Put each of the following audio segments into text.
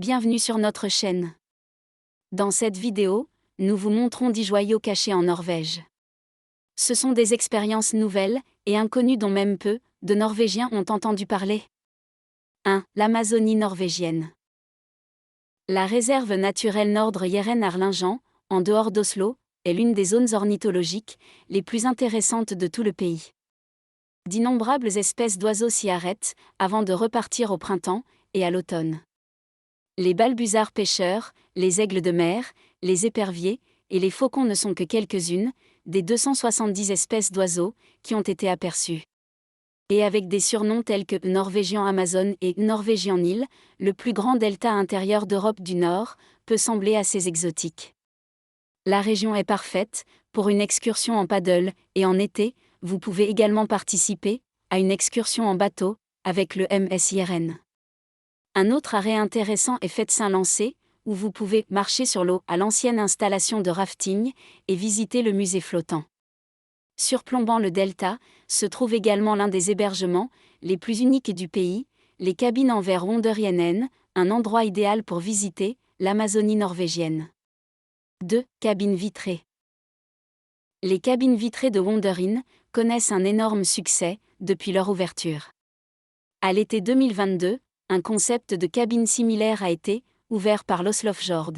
Bienvenue sur notre chaîne. Dans cette vidéo, nous vous montrons 10 joyaux cachés en Norvège. Ce sont des expériences nouvelles et inconnues dont même peu de Norvégiens ont entendu parler. 1. L'Amazonie norvégienne. La réserve naturelle Nordre Jæren-Harlingen, en dehors d'Oslo, est l'une des zones ornithologiques les plus intéressantes de tout le pays. D'innombrables espèces d'oiseaux s'y arrêtent avant de repartir au printemps et à l'automne. Les balbuzards pêcheurs, les aigles de mer, les éperviers et les faucons ne sont que quelques-unes des 270 espèces d'oiseaux qui ont été aperçues. Et avec des surnoms tels que Norvégian Amazon et Norvégian Nil, le plus grand delta intérieur d'Europe du Nord peut sembler assez exotique. La région est parfaite pour une excursion en paddle et en été, vous pouvez également participer à une excursion en bateau avec le MS Jæren. Un autre arrêt intéressant est Fettsund-Lancé, où vous pouvez marcher sur l'eau à l'ancienne installation de rafting et visiter le musée flottant. Surplombant le delta, se trouve également l'un des hébergements les plus uniques du pays, les cabines en verre Wonderinen, un endroit idéal pour visiter l'Amazonie norvégienne. 2. Cabines vitrées. Les cabines vitrées de Wonderin connaissent un énorme succès depuis leur ouverture. À l'été 2022, un concept de cabine similaire a été ouvert par l'Oslofjord.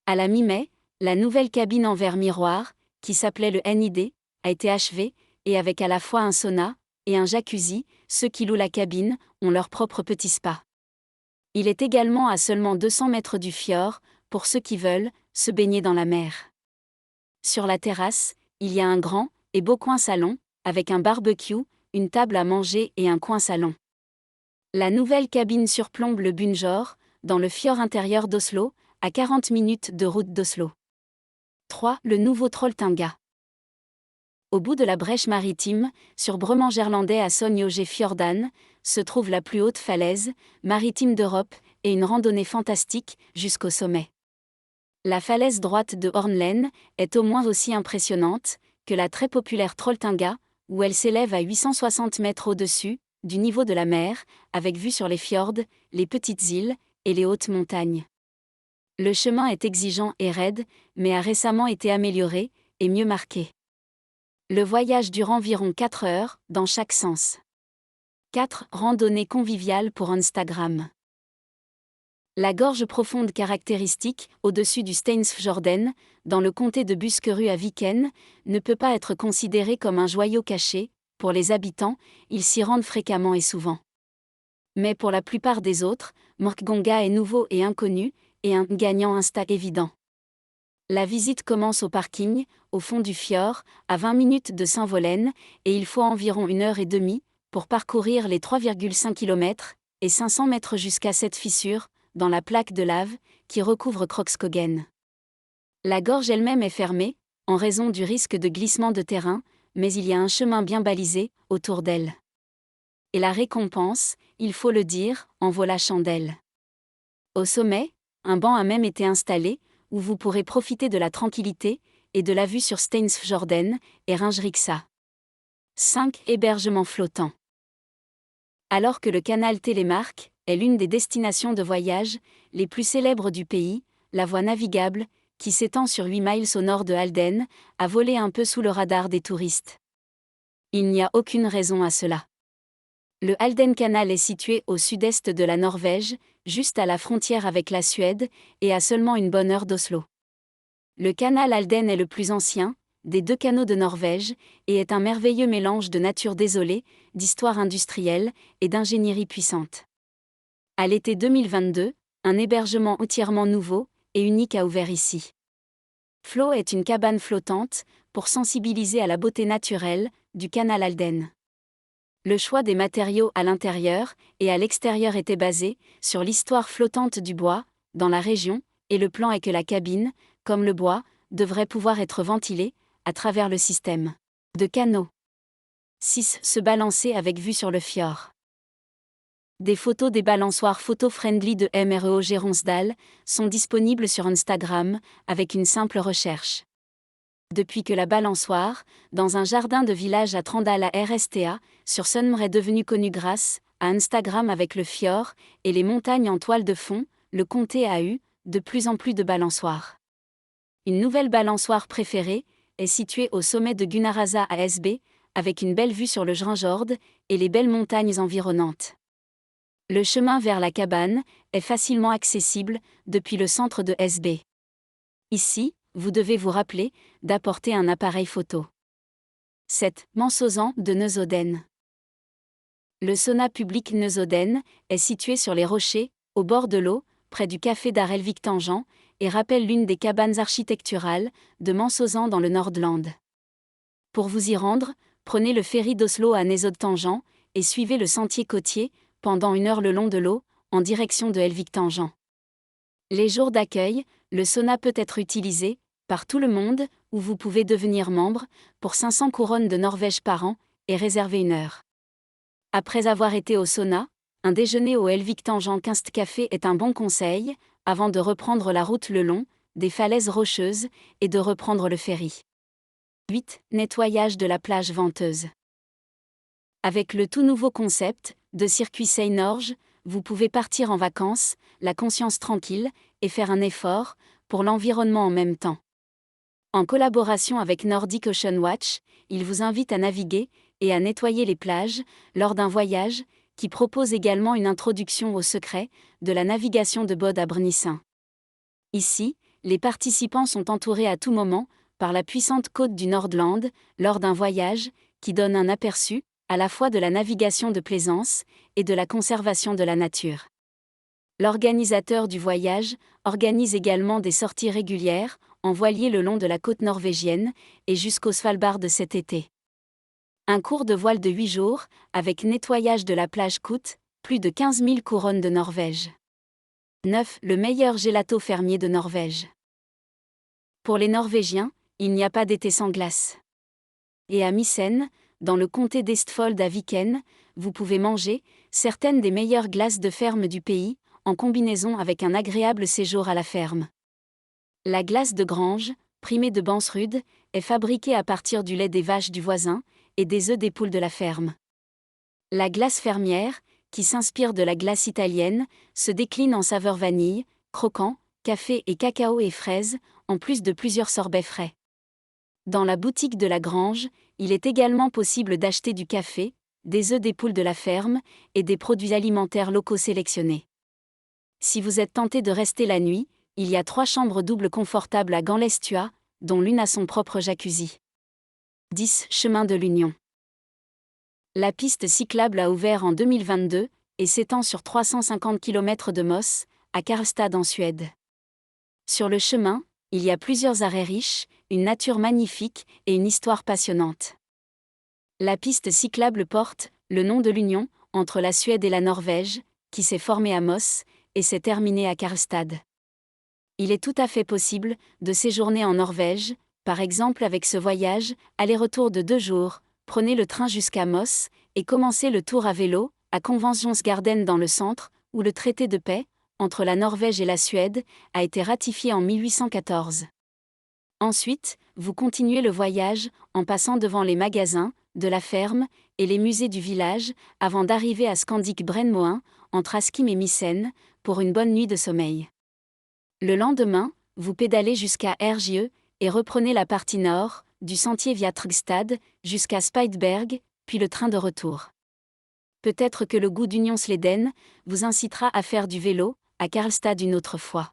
À la mi-mai, la nouvelle cabine en verre miroir, qui s'appelait le NID, a été achevée, et avec à la fois un sauna et un jacuzzi, ceux qui louent la cabine ont leur propre petit spa. Il est également à seulement 200 mètres du fjord, pour ceux qui veulent se baigner dans la mer. Sur la terrasse, il y a un grand et beau coin salon, avec un barbecue, une table à manger et un coin salon. La nouvelle cabine surplombe le Bunjor, dans le fjord intérieur d'Oslo, à 40 minutes de route d'Oslo. 3. Le nouveau Trolltunga. Au bout de la brèche maritime, sur Bremanger-landais à Sognogé-Fjordan, se trouve la plus haute falaise maritime d'Europe et une randonnée fantastique jusqu'au sommet. La falaise droite de Hornlen est au moins aussi impressionnante que la très populaire Trolltunga, où elle s'élève à 860 mètres au-dessus du niveau de la mer, avec vue sur les fjords, les petites îles et les hautes montagnes. Le chemin est exigeant et raide, mais a récemment été amélioré et mieux marqué. Le voyage dure environ 4 heures, dans chaque sens. 4. Randonnée conviviale pour Instagram. La gorge profonde caractéristique, au-dessus du Steinsfjorden, dans le comté de Buskerud à Viken, ne peut pas être considérée comme un joyau caché. Pour les habitants, ils s'y rendent fréquemment et souvent. Mais pour la plupart des autres, Morkgonga est nouveau et inconnu, et un gagnant Insta évident. La visite commence au parking, au fond du fjord, à 20 minutes de Saint-Volen, et il faut environ 1h30 pour parcourir les 3,5 km et 500 mètres jusqu'à cette fissure, dans la plaque de lave, qui recouvre Krokskogen. La gorge elle-même est fermée, en raison du risque de glissement de terrain, mais il y a un chemin bien balisé autour d'elle. Et la récompense, il faut le dire, en vaut la chandelle. Au sommet, un banc a même été installé, où vous pourrez profiter de la tranquillité et de la vue sur Steinsfjorden et Ringeriksa. 5. Hébergement flottant. Alors que le canal Telemark est l'une des destinations de voyage les plus célèbres du pays, la voie navigable, qui s'étend sur 8 miles au nord de Halden, a volé un peu sous le radar des touristes. Il n'y a aucune raison à cela. Le Halden Canal est situé au sud-est de la Norvège, juste à la frontière avec la Suède, et à seulement une bonne heure d'Oslo. Le canal Halden est le plus ancien des 2 canaux de Norvège, et est un merveilleux mélange de nature désolée, d'histoire industrielle et d'ingénierie puissante. À l'été 2022, un hébergement entièrement nouveau et unique a ouvert ici. Flow est une cabane flottante, pour sensibiliser à la beauté naturelle du canal Halden. Le choix des matériaux à l'intérieur et à l'extérieur était basé sur l'histoire flottante du bois, dans la région, et le plan est que la cabine, comme le bois, devrait pouvoir être ventilée à travers le système de canaux. 6. Se balancer avec vue sur le fjord. Des photos des balançoires photo-friendly de MREO Géronsdal sont disponibles sur Instagram, avec une simple recherche. Depuis que la balançoire, dans un jardin de village à Trandal à RSTA, sur Sunnmøre est devenue connue grâce à Instagram avec le fjord et les montagnes en toile de fond, le comté a eu de plus en plus de balançoires. Une nouvelle balançoire préférée est située au sommet de Gunnarasa à SB, avec une belle vue sur le Grinjord et les belles montagnes environnantes. Le chemin vers la cabane est facilement accessible depuis le centre de SB. Ici, vous devez vous rappeler d'apporter un appareil photo. 7. Mansosan de Neusoden. Le sauna public Neusoden est situé sur les rochers, au bord de l'eau, près du café d'Arelvik-Tangent, et rappelle l'une des cabanes architecturales de Mansosan dans le Nordland. Pour vous y rendre, prenez le ferry d'Oslo à Nesod-Tangent et suivez le sentier côtier pendant 1 heure le long de l'eau, en direction de Helvik-Tangent. Les jours d'accueil, le sauna peut être utilisé par tout le monde ou vous pouvez devenir membre pour 500 couronnes de Norvège par an et réserver 1 heure. Après avoir été au sauna, un déjeuner au Helvik-Tangent Kunst Café est un bon conseil, avant de reprendre la route le long des falaises rocheuses et de reprendre le ferry. 8. Nettoyage de la plage venteuse. Avec le tout nouveau concept de circuit Seinorge, vous pouvez partir en vacances, la conscience tranquille, et faire un effort pour l'environnement en même temps. En collaboration avec Nordic Ocean Watch, il vous invite à naviguer et à nettoyer les plages lors d'un voyage qui propose également une introduction au secret de la navigation de Bod à Brnissin. Ici, les participants sont entourés à tout moment par la puissante côte du Nordland lors d'un voyage qui donne un aperçu à la fois de la navigation de plaisance et de la conservation de la nature. L'organisateur du voyage organise également des sorties régulières en voilier le long de la côte norvégienne et jusqu'au Svalbard de cet été. Un cours de voile de 8 jours, avec nettoyage de la plage coûte plus de 15 000 couronnes de Norvège. 9. Le meilleur gelato fermier de Norvège. Pour les Norvégiens, il n'y a pas d'été sans glace. Et à Mysen, dans le comté d'Estfold à Viken, vous pouvez manger certaines des meilleures glaces de ferme du pays, en combinaison avec un agréable séjour à la ferme. La glace de grange, primée de Bansrud, est fabriquée à partir du lait des vaches du voisin et des œufs des poules de la ferme. La glace fermière, qui s'inspire de la glace italienne, se décline en saveur vanille, croquant, café et cacao et fraises, en plus de plusieurs sorbets frais. Dans la boutique de la grange, il est également possible d'acheter du café, des œufs des poules de la ferme et des produits alimentaires locaux sélectionnés. Si vous êtes tenté de rester la nuit, il y a 3 chambres doubles confortables à Ganlestua, dont l'une a son propre jacuzzi. 10. Chemin de l'Union. La piste cyclable a ouvert en 2022 et s'étend sur 350 km de Moss, à Karlstad en Suède. Sur le chemin, il y a plusieurs arrêts riches, une nature magnifique et une histoire passionnante. La piste cyclable porte le nom de l'union entre la Suède et la Norvège, qui s'est formée à Moss et s'est terminée à Karlstad. Il est tout à fait possible de séjourner en Norvège, par exemple avec ce voyage, aller-retour de 2 jours, prenez le train jusqu'à Moss et commencez le tour à vélo, à Conventionsgarden dans le centre, où le traité de paix, entre la Norvège et la Suède, a été ratifié en 1814. Ensuite, vous continuez le voyage en passant devant les magasins, de la ferme et les musées du village, avant d'arriver à Scandic Brennmoen, entre Askim et Mysen, pour une bonne nuit de sommeil. Le lendemain, vous pédalez jusqu'à Ergieux et reprenez la partie nord du sentier via Trygstad jusqu'à Spydeberg, puis le train de retour. Peut-être que le goût d'Union Sleden vous incitera à faire du vélo à Karlstad une autre fois.